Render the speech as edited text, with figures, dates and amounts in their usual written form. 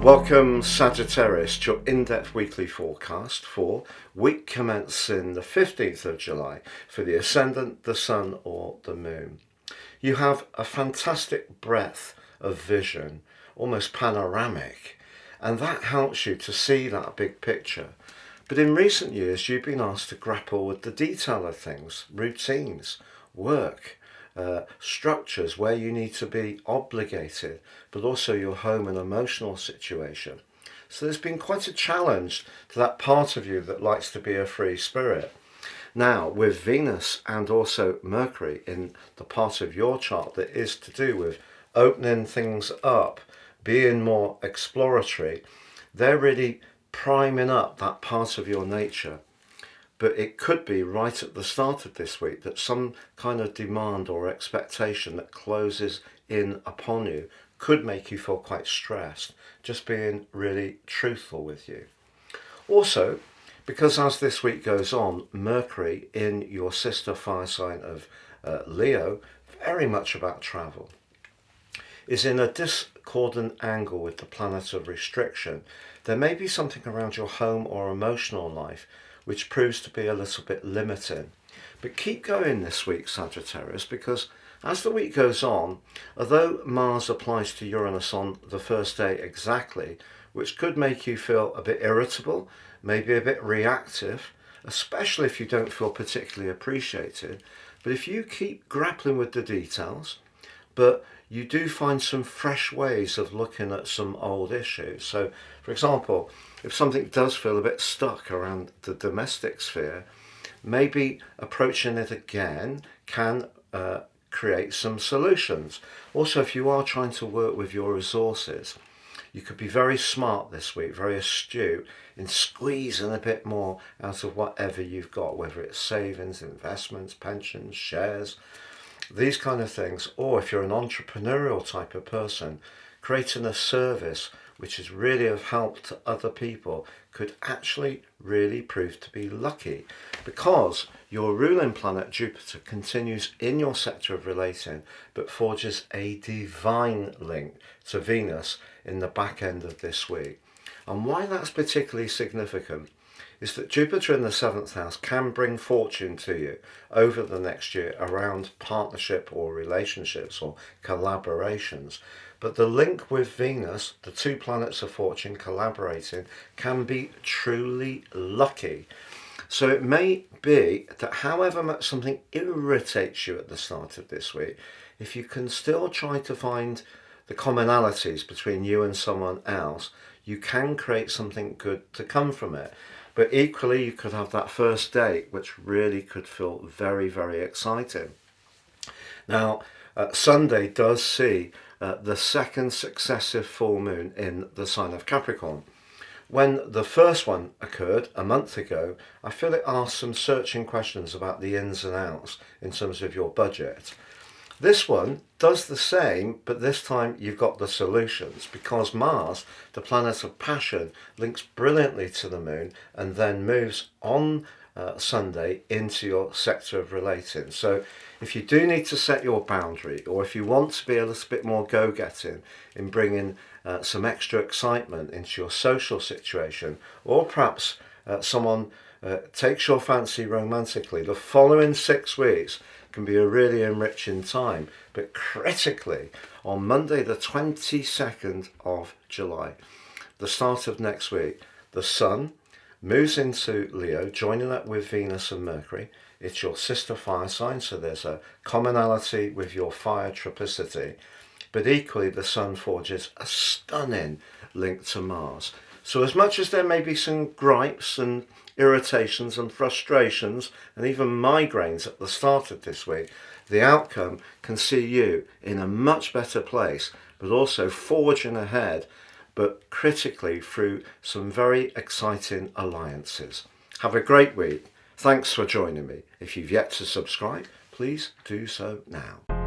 Welcome Sagittarius to your in-depth weekly forecast for week commencing the 15th of July for the Ascendant, the Sun or the Moon. You have a fantastic breadth of vision, almost panoramic, and that helps you to see that big picture. But in recent years you've been asked to grapple with the detail of things, routines, work, structures where you need to be obligated, but also your home and emotional situation. So there's been quite a challenge to that part of you that likes to be a free spirit. Now, with Venus and also Mercury in the part of your chart that is to do with opening things up, being more exploratory, they're really priming up that part of your nature. But it could be right at the start of this week that some kind of demand or expectation that closes in upon you could make you feel quite stressed, just being really truthful with you. Also, because as this week goes on, Mercury in your sister fire sign of Leo, very much about travel, is in a discordant angle with the planet of restriction. There may be something around your home or emotional life which proves to be a little bit limiting. But keep going this week, Sagittarius, because as the week goes on, although Mars applies to Uranus on the first day exactly, which could make you feel a bit irritable, maybe a bit reactive, especially if you don't feel particularly appreciated. But if you keep grappling with the details, but you do find some fresh ways of looking at some old issues. So, for example, if something does feel a bit stuck around the domestic sphere, maybe approaching it again can create some solutions. Also, if you are trying to work with your resources, you could be very smart this week, very astute in squeezing a bit more out of whatever you've got, whether it's savings, investments, pensions, shares, these kind of things. Or if you're an entrepreneurial type of person, creating a service which is really of help to other people could actually really prove to be lucky, because your ruling planet Jupiter continues in your sector of relating but forges a divine link to Venus in the back end of this week. And why that's particularly significant is that Jupiter in the 7th house can bring fortune to you over the next year around partnership or relationships or collaborations. But the link with Venus, the two planets of fortune collaborating, can be truly lucky. So it may be that however much something irritates you at the start of this week, if you can still try to find the commonalities between you and someone else, you can create something good to come from it. But equally, you could have that first date, which really could feel very, very exciting. Now, Sunday does see the second successive full moon in the sign of Capricorn. When the first one occurred a month ago, I feel it asked some searching questions about the ins and outs in terms of your budget. This one does the same, but this time you've got the solutions, because Mars, the planet of passion, links brilliantly to the moon and then moves on Sunday into your sector of relating. So if you do need to set your boundary, or if you want to be a little bit more go-getting in bringing some extra excitement into your social situation, or perhaps someone takes your fancy romantically, the following 6 weeks can be a really enriching time. But critically, on Monday the 22nd of July, the start of next week, the Sun moves into Leo, joining up with Venus and Mercury. It's your sister fire sign, so there's a commonality with your fire triplicity. But equally, the Sun forges a stunning link to Mars. So as much as there may be some gripes and irritations and frustrations and even migraines at the start of this week, the outcome can see you in a much better place, but also forging ahead, but critically through some very exciting alliances. Have a great week. Thanks for joining me. If you've yet to subscribe, please do so now.